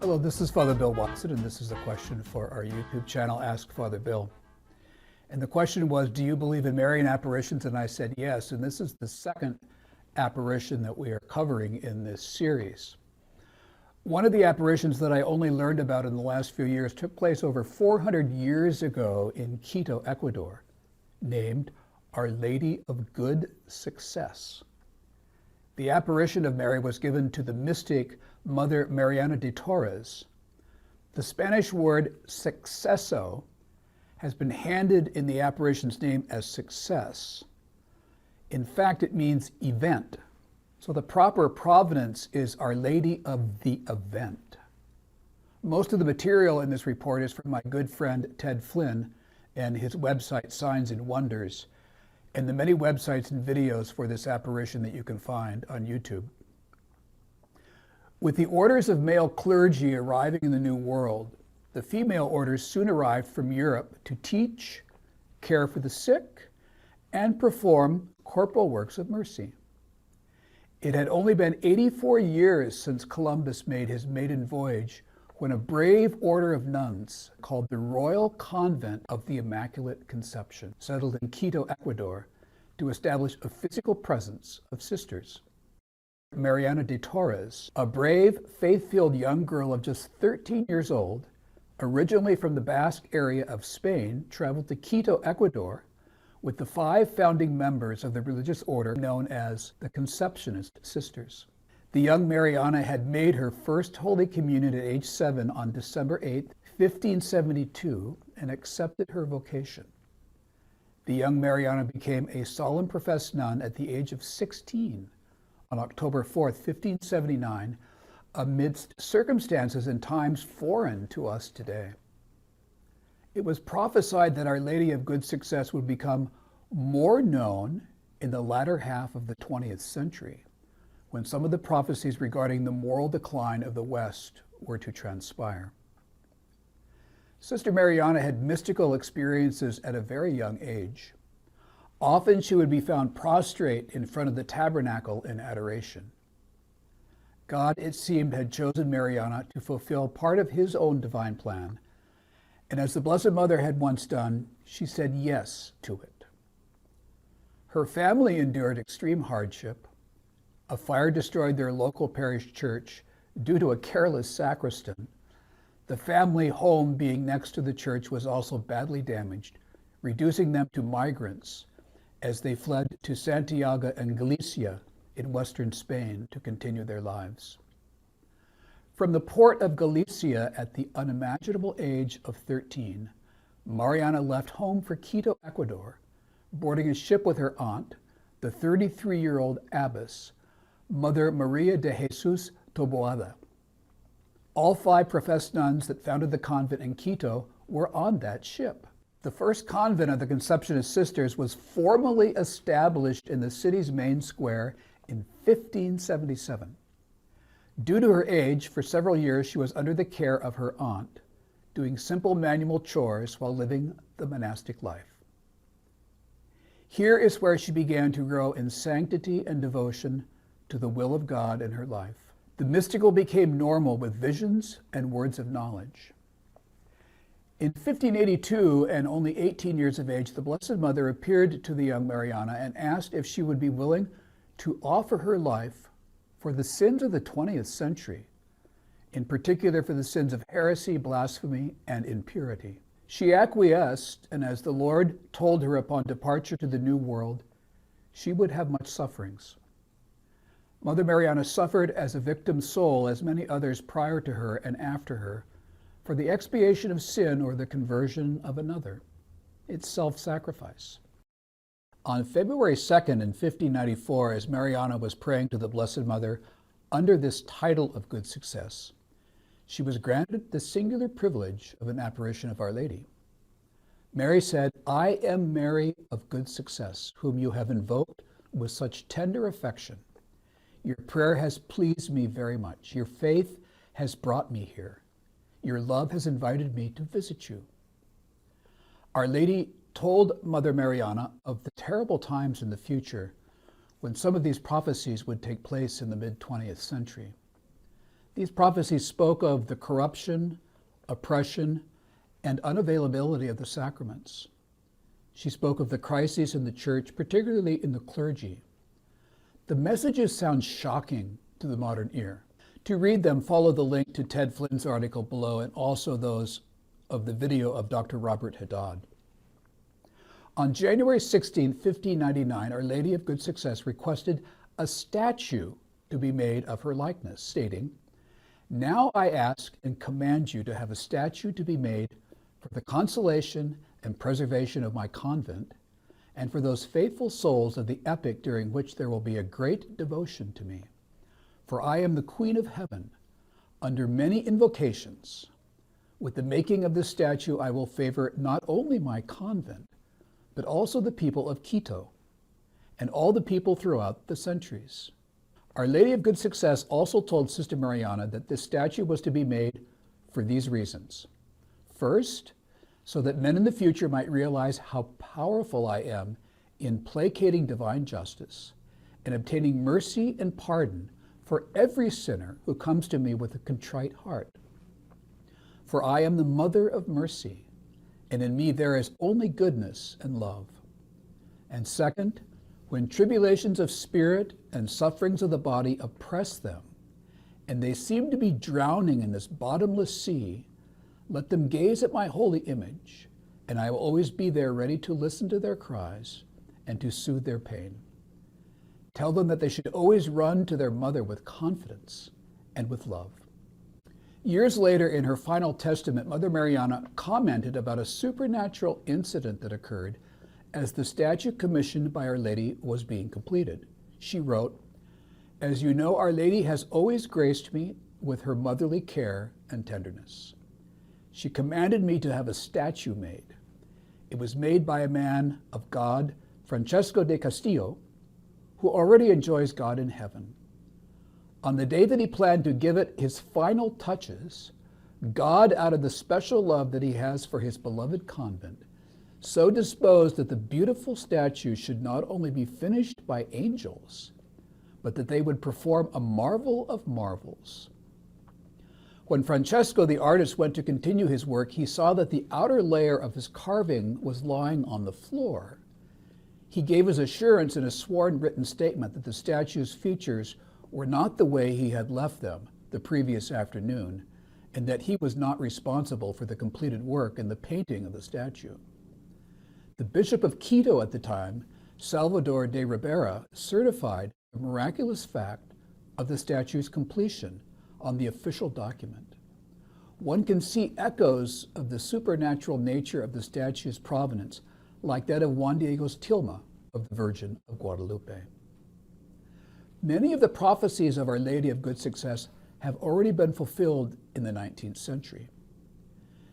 Hello, this is Father Bill Watson, and this is a question for our YouTube channel, Ask Father Bill. And the question was, do you believe in Marian apparitions? And I said yes, and this is the second apparition that we are covering in this series. One of the apparitions that I only learned about in the last few years took place over 400 years ago in Quito, Ecuador, named Our Lady of Good Success. The apparition of Mary was given to the mystic Mother Mariana de Torres. The Spanish word suceso has been handed in the apparition's name as success. In fact, it means event. So the proper provenance is Our Lady of the Event. Most of the material in this report is from my good friend Ted Flynn and his website Signs and Wonders, and the many websites and videos for this apparition that you can find on YouTube. With the orders of male clergy arriving in the New World, the female orders soon arrived from Europe to teach, care for the sick, and perform corporal works of mercy. It had only been 84 years since Columbus made his maiden voyage when a brave order of nuns called the Royal Convent of the Immaculate Conception settled in Quito, Ecuador, to establish a physical presence of sisters. Mariana de Torres, a brave, faith-filled young girl of just 13 years old, originally from the Basque area of Spain, traveled to Quito, Ecuador, with the 5 founding members of the religious order known as the Conceptionist Sisters. The young Mariana had made her first Holy Communion at age 7 on December 8, 1572, and accepted her vocation. The young Mariana became a solemn professed nun at the age of 16 on October 4, 1579, amidst circumstances and times foreign to us today. It was prophesied that Our Lady of Good Success would become more known in the latter half of the 20th century, when some of the prophecies regarding the moral decline of the West were to transpire. Sister Mariana had mystical experiences at a very young age. Often she would be found prostrate in front of the tabernacle in adoration. God, it seemed, had chosen Mariana to fulfill part of his own divine plan, and as the Blessed Mother had once done, she said yes to it. Her family endured extreme hardship. A fire destroyed their local parish church due to a careless sacristan. The family home being next to the church was also badly damaged, reducing them to migrants as they fled to Santiago and Galicia in western Spain to continue their lives. From the port of Galicia at the unimaginable age of 13, Mariana left home for Quito, Ecuador, boarding a ship with her aunt, the 33-year-old abbess, Mother Maria de Jesus Taboada. All 5 professed nuns that founded the convent in Quito were on that ship. The first convent of the Conceptionist Sisters was formally established in the city's main square in 1577. Due to her age, for several years she was under the care of her aunt, doing simple manual chores while living the monastic life. Here is where she began to grow in sanctity and devotion to the will of God in her life. The mystical became normal with visions and words of knowledge. In 1582, and only 18 years of age, the Blessed Mother appeared to the young Mariana and asked if she would be willing to offer her life for the sins of the 20th century, in particular for the sins of heresy, blasphemy, and impurity. She acquiesced, and as the Lord told her upon departure to the New World, she would have much sufferings. Mother Mariana suffered as a victim soul, as many others prior to her and after her, for the expiation of sin or the conversion of another. It's self-sacrifice. On February 2nd in 1594, as Mariana was praying to the Blessed Mother under this title of good success, she was granted the singular privilege of an apparition of Our Lady. Mary said, "I am Mary of good success, whom you have invoked with such tender affection. Your prayer has pleased me very much. Your faith has brought me here. Your love has invited me to visit you." Our Lady told Mother Mariana of the terrible times in the future when some of these prophecies would take place in the mid-20th century. These prophecies spoke of the corruption, oppression, and unavailability of the sacraments. She spoke of the crises in the church, particularly in the clergy. The messages sound shocking to the modern ear. To read them, follow the link to Ted Flynn's article below and also those of the video of Dr. Robert Haddad. On January 16, 1599, Our Lady of Good Success requested a statue to be made of her likeness, stating, "Now I ask and command you to have a statue to be made for the consolation and preservation of my convent, and for those faithful souls of the epoch during which there will be a great devotion to me. For I am the Queen of Heaven. Under many invocations, with the making of this statue, I will favor not only my convent, but also the people of Quito, and all the people throughout the centuries." Our Lady of Good Success also told Sister Mariana that this statue was to be made for these reasons. First, so that men in the future might realize how powerful I am in placating divine justice and obtaining mercy and pardon for every sinner who comes to me with a contrite heart. For I am the Mother of Mercy, and in me there is only goodness and love. And second, when tribulations of spirit and sufferings of the body oppress them, and they seem to be drowning in this bottomless sea, let them gaze at my holy image, and I will always be there ready to listen to their cries and to soothe their pain. Tell them that they should always run to their mother with confidence and with love. Years later, in her final testament, Mother Mariana commented about a supernatural incident that occurred as the statue commissioned by Our Lady was being completed. She wrote, "As you know, Our Lady has always graced me with her motherly care and tenderness. She commanded me to have a statue made. It was made by a man of God, Francesco de Castillo, who already enjoys God in heaven. On the day that he planned to give it his final touches, God, out of the special love that he has for his beloved convent, so disposed that the beautiful statue should not only be finished by angels, but that they would perform a marvel of marvels. When Francesco, the artist, went to continue his work, he saw that the outer layer of his carving was lying on the floor. He gave his assurance in a sworn written statement that the statue's features were not the way he had left them the previous afternoon, and that he was not responsible for the completed work and the painting of the statue. The Bishop of Quito at the time, Salvador de Ribera, certified the miraculous fact of the statue's completion on the official document. One can see echoes of the supernatural nature of the statue's provenance, like that of Juan Diego's tilma of the Virgin of Guadalupe. Many of the prophecies of Our Lady of Good Success have already been fulfilled in the 19th century.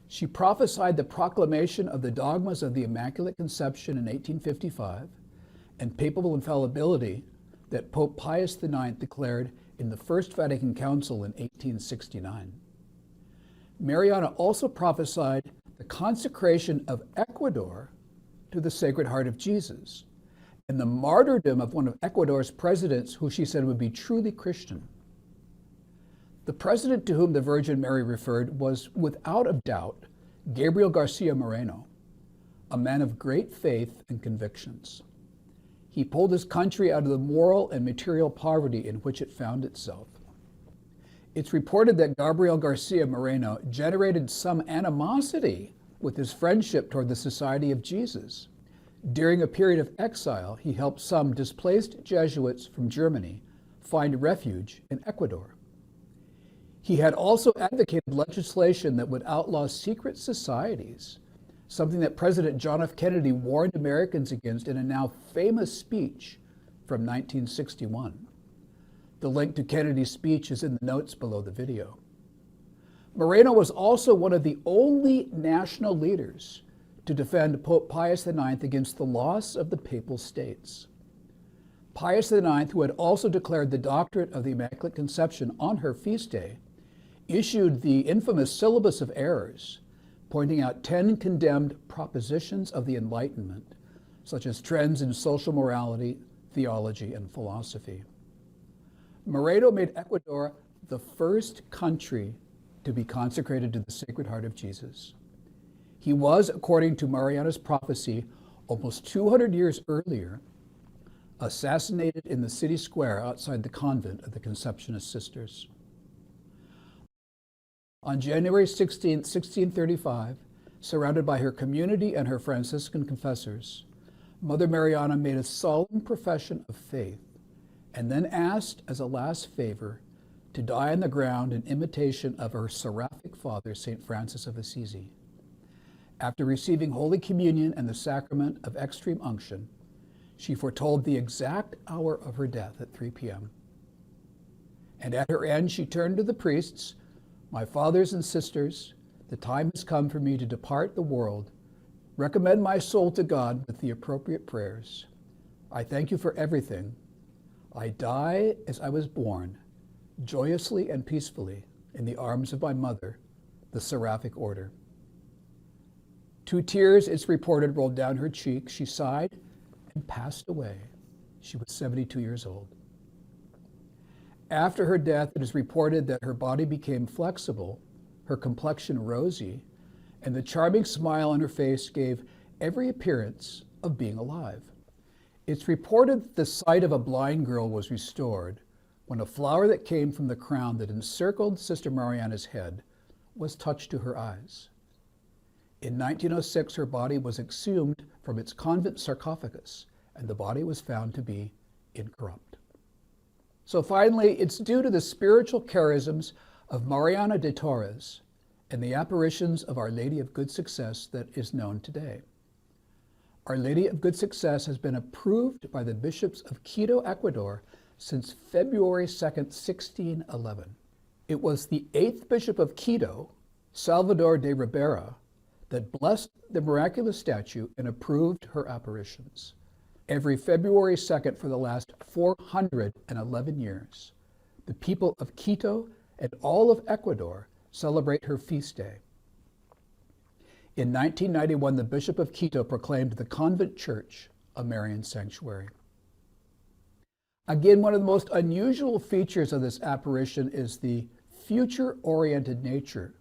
She prophesied the proclamation of the dogmas of the Immaculate Conception in 1855 and papal infallibility that Pope Pius IX declared in the First Vatican Council in 1869. Mariana also prophesied the consecration of Ecuador to the Sacred Heart of Jesus and the martyrdom of one of Ecuador's presidents who she said would be truly Christian. The president to whom the Virgin Mary referred was, without a doubt, Gabriel Garcia Moreno, a man of great faith and convictions. He pulled his country out of the moral and material poverty in which it found itself. It's reported that Gabriel Garcia Moreno generated some animosity with his friendship toward the Society of Jesus. During a period of exile, he helped some displaced Jesuits from Germany find refuge in Ecuador. He had also advocated legislation that would outlaw secret societies, something that President John F. Kennedy warned Americans against in a now famous speech from 1961. The link to Kennedy's speech is in the notes below the video. Moreno was also one of the only national leaders to defend Pope Pius IX against the loss of the Papal States. Pius IX, who had also declared the doctrine of the Immaculate Conception on her feast day, issued the infamous Syllabus of Errors, pointing out 10 condemned propositions of the Enlightenment, such as trends in social morality, theology, and philosophy. Moreno made Ecuador the first country to be consecrated to the Sacred Heart of Jesus. He was, according to Mariana's prophecy, almost 200 years earlier, assassinated in the city square outside the convent of the Conceptionist Sisters. On January 16, 1635, surrounded by her community and her Franciscan confessors, Mother Mariana made a solemn profession of faith and then asked, as a last favor, to die on the ground in imitation of her seraphic father, St. Francis of Assisi. After receiving Holy Communion and the sacrament of extreme unction, she foretold the exact hour of her death at 3 p.m. And at her end, she turned to the priests, "My fathers and sisters, the time has come for me to depart the world. Recommend my soul to God with the appropriate prayers. I thank you for everything. I die as I was born, joyously and peacefully, in the arms of my mother, the Seraphic Order." 2 tears, it's reported, rolled down her cheek. She sighed and passed away. She was 72 years old. After her death, it is reported that her body became flexible, her complexion rosy, and the charming smile on her face gave every appearance of being alive. It's reported that the sight of a blind girl was restored when a flower that came from the crown that encircled Sister Mariana's head was touched to her eyes. In 1906, her body was exhumed from its convent sarcophagus, and the body was found to be incorrupt. So finally, it's due to the spiritual charisms of Mariana de Torres and the apparitions of Our Lady of Good Success that is known today. Our Lady of Good Success has been approved by the bishops of Quito, Ecuador, since February 2nd, 1611. It was the 8th Bishop of Quito, Salvador de Ribera, that blessed the Miraculous statue and approved her apparitions. Every February 2nd for the last 411 years, the people of Quito and all of Ecuador celebrate her feast day. In 1991, the Bishop of Quito proclaimed the convent church a Marian sanctuary. Again, one of the most unusual features of this apparition is the future-oriented nature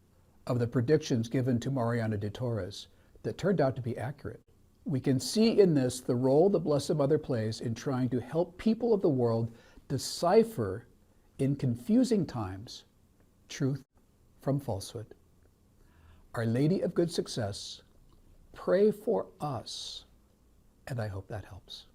of the predictions given to Mariana de Torres that turned out to be accurate. We can see in this the role the Blessed Mother plays in trying to help people of the world decipher, in confusing times, truth from falsehood. Our Lady of Good Success, pray for us, and I hope that helps.